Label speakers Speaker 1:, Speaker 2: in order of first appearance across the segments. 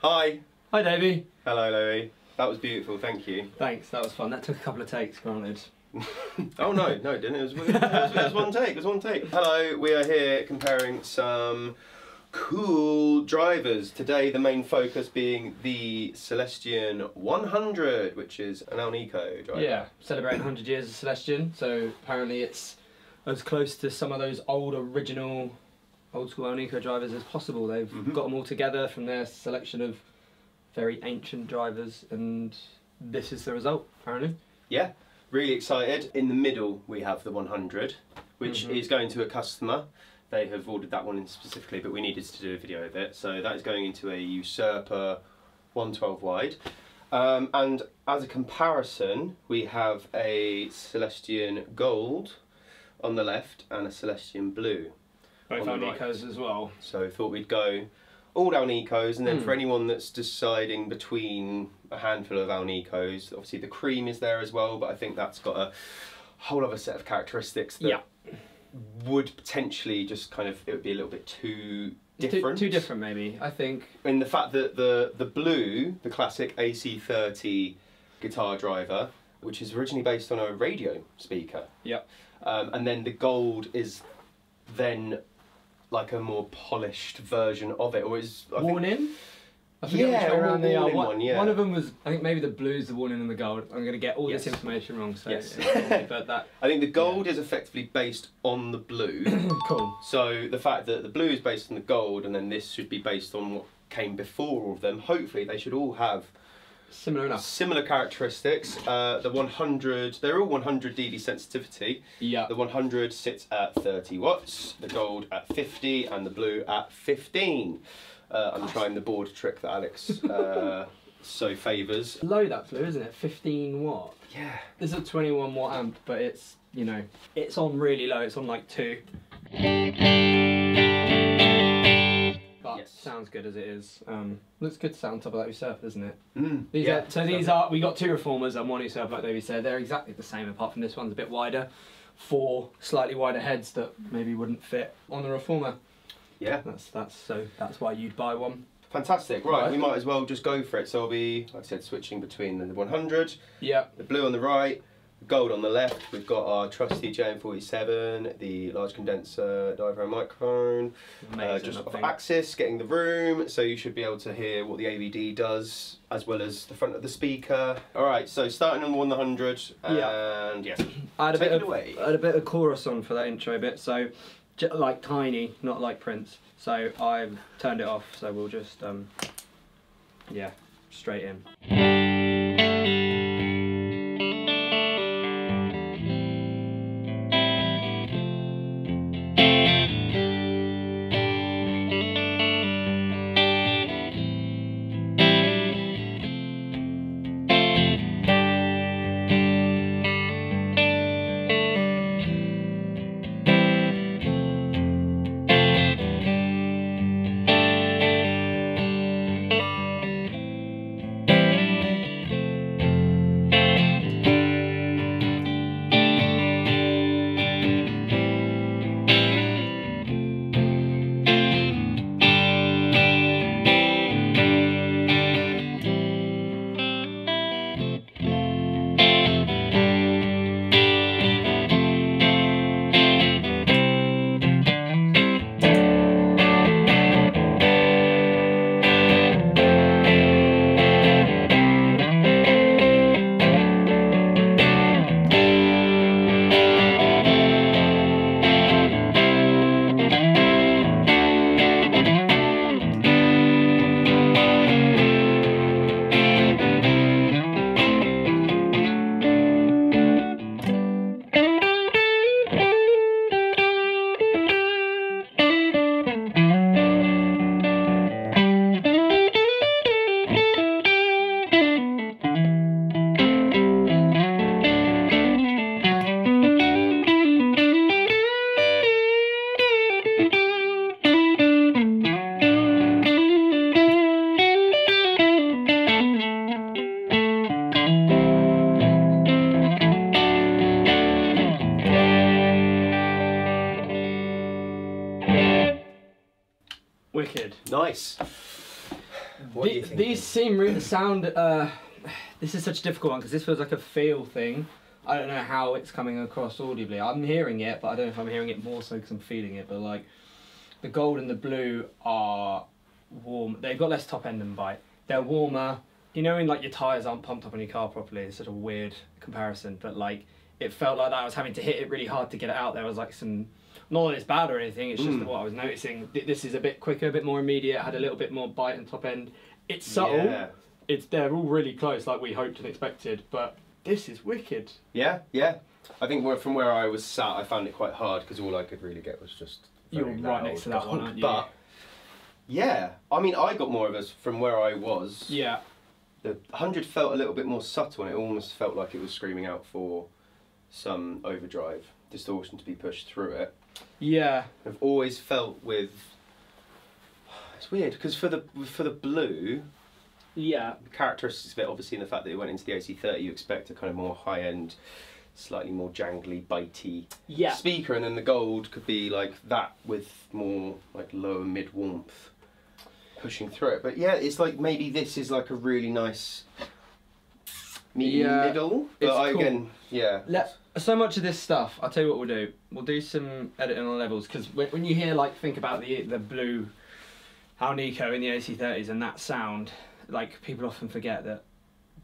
Speaker 1: Hi.
Speaker 2: Hi Davey.
Speaker 1: Hello Lewie. That was beautiful, thank you.
Speaker 2: Thanks, that was fun. That took a couple of takes, granted.
Speaker 1: Oh no, it didn't. It was one take. It was one take. Hello, we are here comparing some cool drivers. Today the main focus being the Celestion 100, which is an AlNiCo driver.
Speaker 2: Yeah, celebrating 100 years of Celestion, so apparently it's as close to some of those old school AlNiCo drivers as possible. They've got them all together from their selection of very ancient drivers, and this is the result, apparently.
Speaker 1: Yeah, really excited. In the middle we have the 100, which is going to a customer. They have ordered that one in specifically, but we needed to do a video of it. So that is going into a Usurper 112 wide. And as a comparison, we have a Celestion Gold on the left and a Celestion Blue.
Speaker 2: Both AlNiCos as well.
Speaker 1: So thought we'd go all AlNiCos, and then for anyone that's deciding between a handful of AlNiCos, obviously the cream is there as well, but I think that's got a whole other set of characteristics that would potentially just kind of, it would be a little bit too different.
Speaker 2: Too different maybe, I think.
Speaker 1: In the fact that the blue, the classic AC30 guitar driver, which is originally based on a radio speaker.
Speaker 2: Yep.
Speaker 1: And then the gold is then like a more polished version of it, or is
Speaker 2: worn in? I forget which way around they are. One of them was, I think maybe the blue's the worn in and the gold. I'm going to get all this information wrong, so but that.
Speaker 1: I think the gold is effectively based on the blue.
Speaker 2: Cool.
Speaker 1: So the fact that the blue is based on the gold, and then this should be based on what came before all of them. Hopefully they should all have
Speaker 2: similar enough.
Speaker 1: Similar characteristics. The 100, they're all 100 dB sensitivity. Yeah. The 100 sits at 30 watts, the gold at 50, and the blue at 15. I'm trying the board trick that Alex so favours.
Speaker 2: Low that blue, isn't it? 15 watt.
Speaker 1: Yeah.
Speaker 2: This is a 21 watt amp, but it's, you know, it's on really low. It's on like 2. But sounds good as it is. Looks good to sound on top of that Usurper, doesn't it? We got 2 Reformers and 1 Usurper, like Davey said. They're exactly the same, apart from this one's a bit wider. 4 slightly wider heads that maybe wouldn't fit on the Reformer.
Speaker 1: Yeah.
Speaker 2: That's why you'd buy one.
Speaker 1: Fantastic. Right, we might as well just go for it. So I'll be, like I said, switching between the 100, the blue on the right, the gold on the left. We've got our trusty JM47, the large condenser diaphragm microphone, just off axis, getting the room, so you should be able to hear what the AVD does, as well as the front of the speaker. All right, so starting on 100, and
Speaker 2: I had a bit of chorus on for that intro bit, so like tiny, not like Prince. So I've turned it off, so we'll just, straight in. Wicked.
Speaker 1: Nice. What do you think?
Speaker 2: These seem really sound. This is such a difficult one because this feels like a feel thing. I don't know how it's coming across audibly. I'm hearing it, but I don't know if I'm hearing it more so because I'm feeling it. But like, the gold and the blue are warm. They've got less top end and bite. They're warmer. You know, when like your tyres aren't pumped up on your car properly. It's such a weird comparison, but like it felt like that I was having to hit it really hard to get it out. There was like some. Not that it's bad or anything. It's just what I was noticing. This is a bit quicker, a bit more immediate. Had a little bit more bite and top end. It's subtle. Yeah. They're all really close, like we hoped and expected. But this is wicked.
Speaker 1: Yeah, yeah. I think from where I was sat, I found it quite hard because all I could really get was just.
Speaker 2: You're right next to that one, aren't you?
Speaker 1: But yeah, I mean, I got more of us from where I was.
Speaker 2: Yeah.
Speaker 1: The 100 felt a little bit more subtle, and it almost felt like it was screaming out for some overdrive distortion to be pushed through it.
Speaker 2: Yeah.
Speaker 1: I've always felt with. It's weird because for the blue.
Speaker 2: Yeah.
Speaker 1: The characteristics of it, obviously, in the fact that it went into the AC30, you expect a kind of more high end, slightly more jangly, bitey speaker, and then the gold could be like that with more like lower mid warmth pushing through it. But yeah, it's like maybe this is like a really nice middle. But
Speaker 2: cool.
Speaker 1: Again, yeah.
Speaker 2: So much of this stuff, I'll tell you what we'll do. We'll do some editing on levels because when you hear think about the blue AlNiCo in the AC30s and that sound, like people often forget that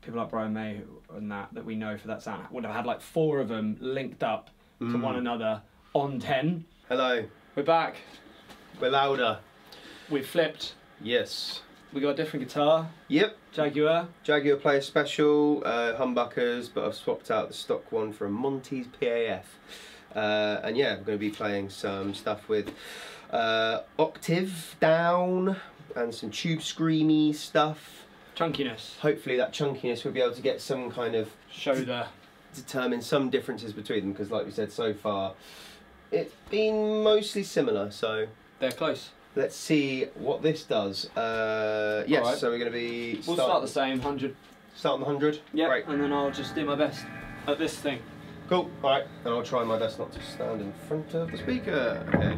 Speaker 2: people like Brian May and that we know for that sound would have had like 4 of them linked up to one another on 10.
Speaker 1: Hello.
Speaker 2: We're back.
Speaker 1: We're louder.
Speaker 2: We've flipped.
Speaker 1: Yes.
Speaker 2: We got a different guitar.
Speaker 1: Yep.
Speaker 2: Jaguar
Speaker 1: Player Special, humbuckers, but I've swapped out the stock one for a Monty's PAF. And yeah, we're going to be playing some stuff with Octave down and some tube screamy stuff.
Speaker 2: Chunkiness.
Speaker 1: Hopefully that chunkiness we'll be able to get some kind of determine some differences between them, because like we said, so far it's been mostly similar, so
Speaker 2: they're close.
Speaker 1: Let's see what this does. Yes, right. So we're going to be...
Speaker 2: We'll start the same, 100.
Speaker 1: Start on the 100?
Speaker 2: Yeah,
Speaker 1: right.
Speaker 2: And then I'll just do my best at this thing.
Speaker 1: Cool, alright. And I'll try my best not to stand in front of the speaker. Okay.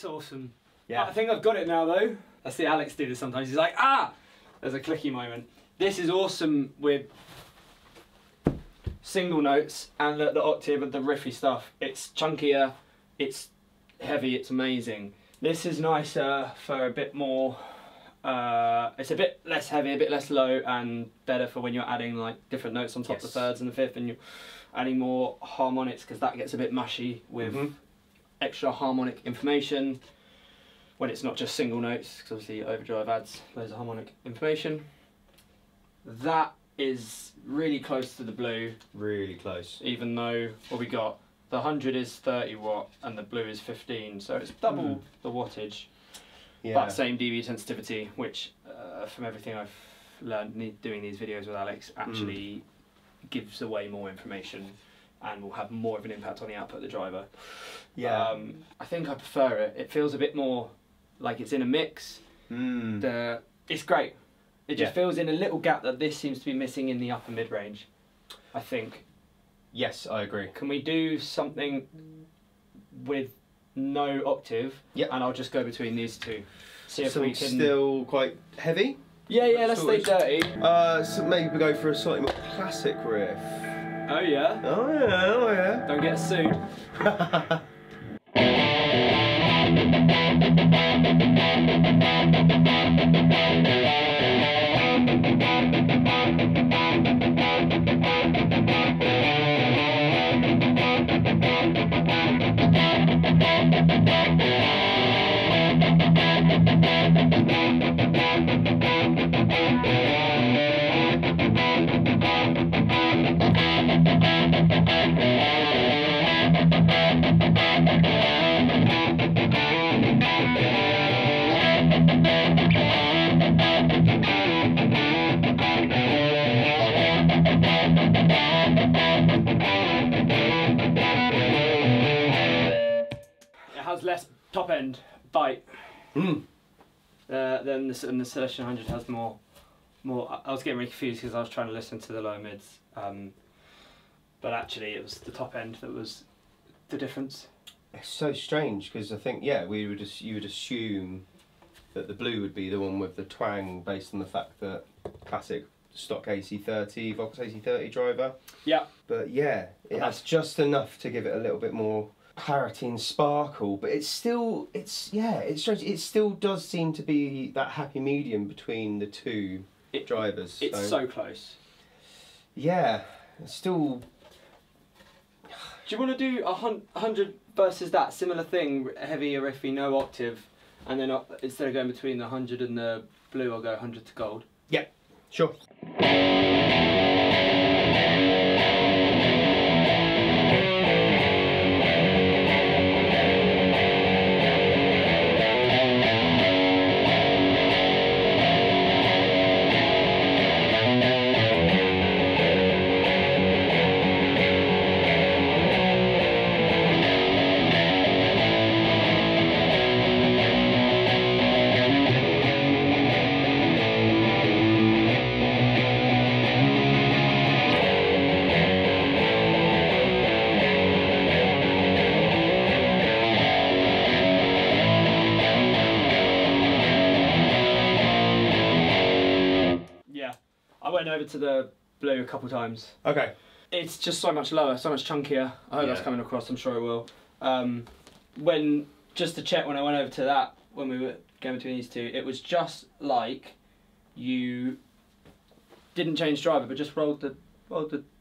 Speaker 2: Awesome. Yeah. I think I've got it now though. I see Alex do this sometimes. He's like, ah! There's a clicky moment. This is awesome with single notes and the octave and the riffy stuff. It's chunkier, it's heavy, it's amazing. This is nicer for a bit more, it's a bit less heavy, a bit less low, and better for when you're adding like different notes on top of the thirds and the fifth, and you're adding more harmonics, because that gets a bit mushy with extra harmonic information when it's not just single notes, because obviously overdrive adds loads of harmonic information. That is really close to the blue. Really close. Even though what we got, the 100 is 30 watt and the blue is 15, so it's double the wattage. Yeah. But same dB sensitivity, which from everything I've learned doing these videos with Alex, actually gives away more information and will have more of an impact on the output of the driver. Yeah. I think I prefer it. It feels a bit more like it's in a mix. It's great. It just fills in a little gap that this seems to be missing in the upper mid-range, I think. Yes, I agree. Can we do something with no octave? Yeah. And I'll just go between these two. See if we can... still quite heavy? Yeah, let's stay dirty.
Speaker 1: So maybe go for a slightly more classic riff.
Speaker 2: Oh yeah?
Speaker 1: Oh yeah.
Speaker 2: Don't get sued. Less top end bite than the Celestion 100 has more. I was getting really confused because I was trying to listen to the low mids, but actually it was the top end that was the difference.
Speaker 1: It's so strange because I think you would assume that the blue would be the one with the twang based on the fact that classic stock AC30 Vox AC30 driver.
Speaker 2: Yeah.
Speaker 1: But yeah, that's just enough to give it a little bit more clarity and sparkle, but it's strange. It still does seem to be that happy medium between the two drivers.
Speaker 2: It's so close.
Speaker 1: Yeah, it's still.
Speaker 2: Do you want to do 100 versus that similar thing, heavier riffy, no octave, and then instead of going between the 100 and the blue, I'll go 100 to gold.
Speaker 1: Yeah, sure.
Speaker 2: I went over to the blue a couple times.
Speaker 1: Okay.
Speaker 2: It's just so much lower, so much chunkier. I hope that's coming across, I'm sure it will. Just to check, when I went over to that, when we were going between these two, it was just like you didn't change driver, but just rolled the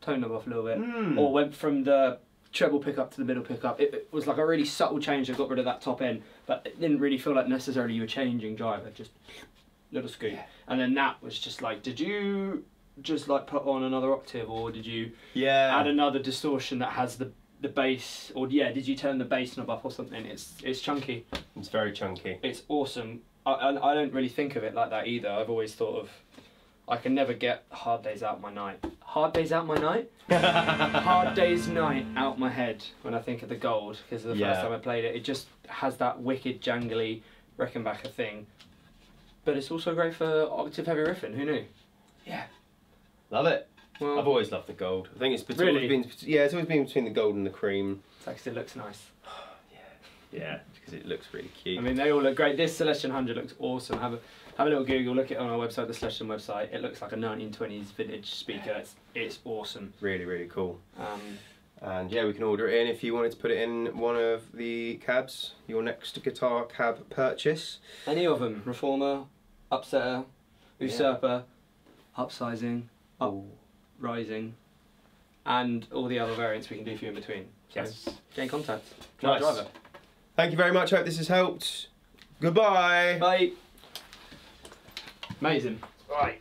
Speaker 2: tone knob off a little bit. Or went from the treble pickup to the middle pickup. It was like a really subtle change that got rid of that top end, but it didn't really feel like necessarily you were changing driver, just little scoop. Yeah. And then that was just like, did you just like put on another octave, or did you add another distortion that has the bass, or did you turn the bass knob up or something? It's chunky.
Speaker 1: It's very chunky.
Speaker 2: It's awesome. I don't really think of it like that either. I've always thought of, I can never get Hard Days Out My Night. Hard Days Out My Night? Hard Days Night out my head when I think of the gold, because the first time I played it, it just has that wicked jangly Rickenbacker thing. But it's also great for octave heavy riffing, who knew?
Speaker 1: Yeah. Love it. Well, I've always loved the gold. I think it's
Speaker 2: really?
Speaker 1: It's always been between the gold and the cream.
Speaker 2: Because it looks nice.
Speaker 1: Yeah, because it looks really cute.
Speaker 2: I mean, they all look great. This Celestion 100 looks awesome. Have a little Google, look it on our website, the Celestion website. It looks like a 1920s vintage speaker. It's awesome.
Speaker 1: Really, really cool. And yeah, we can order it in if you wanted to put it in one of the cabs, your next guitar cab purchase.
Speaker 2: Any of them. Reformer, Upsetter, Usurper, Upsizing, Rising, and all the other variants we can do for you in between. So, get in contact.
Speaker 1: Nice.
Speaker 2: Driver.
Speaker 1: Thank you very much. Hope this has helped. Goodbye.
Speaker 2: Bye. Amazing.
Speaker 1: Right.